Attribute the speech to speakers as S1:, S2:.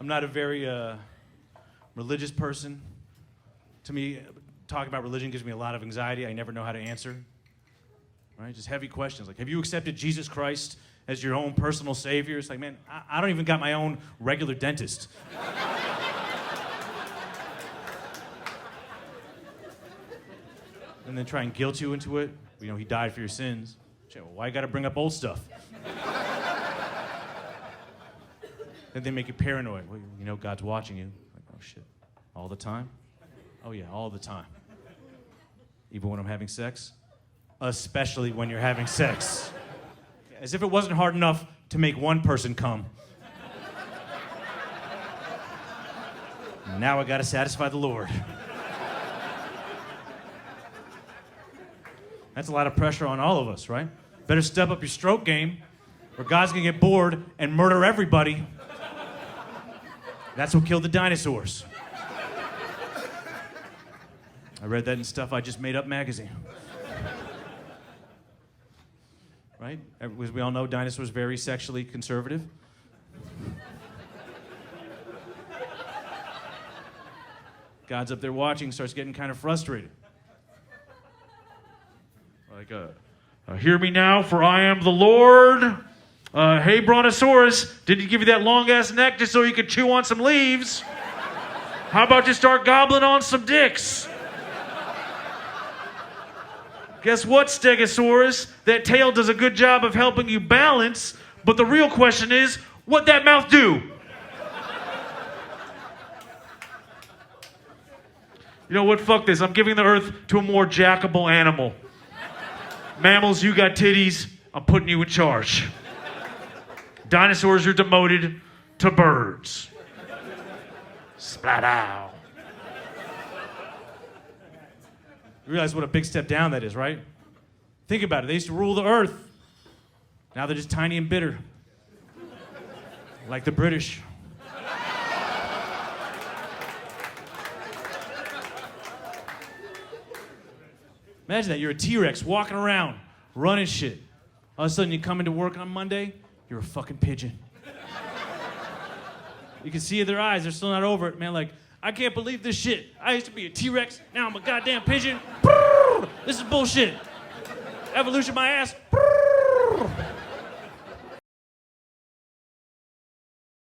S1: I'm not a very religious person. To me, talking about religion gives me a lot of anxiety. I never know how to answer. Right? Just heavy questions like, have you accepted Jesus Christ as your own personal savior? It's like, man, I don't even got my own regular dentist. And then try and guilt you into it. You know, he died for your sins. Well, why you gotta bring up old stuff? Then they make you paranoid. Well, you know God's watching you. Like, oh shit, all the time? Oh yeah, all the time. Even when I'm having sex? Especially when you're having sex. As if it wasn't hard enough to make one person come. Now I gotta satisfy the Lord. That's a lot of pressure on all of us, right? Better step up your stroke game, or God's gonna get bored and murder everybody. That's what killed the dinosaurs. I read that in Stuff I Just Made Up magazine. Right? As we all know, dinosaurs very sexually conservative. God's up there watching, starts getting kind of frustrated. Like, hear me now, for I am the Lord. Hey, Brontosaurus, did he give you that long-ass neck just so you could chew on some leaves? How about you start gobbling on some dicks? Guess what, Stegosaurus? That tail does a good job of helping you balance, but the real question is, what'd that mouth do? You know what? Fuck this. I'm giving the earth to a more jackable animal. Mammals, you got titties. I'm putting you in charge. Dinosaurs are demoted to birds. Splat-ow. You realize what a big step down that is, right? Think about it. They used to rule the earth. Now they're just tiny and bitter. Like the British. Imagine that. You're a T-Rex walking around, running shit. All of a sudden you come into work on Monday, you're a fucking pigeon. You can see in their eyes, they're still not over it, man. Like, I can't believe this shit. I used to be a T-Rex, now I'm a goddamn pigeon. This is bullshit. Evolution my ass.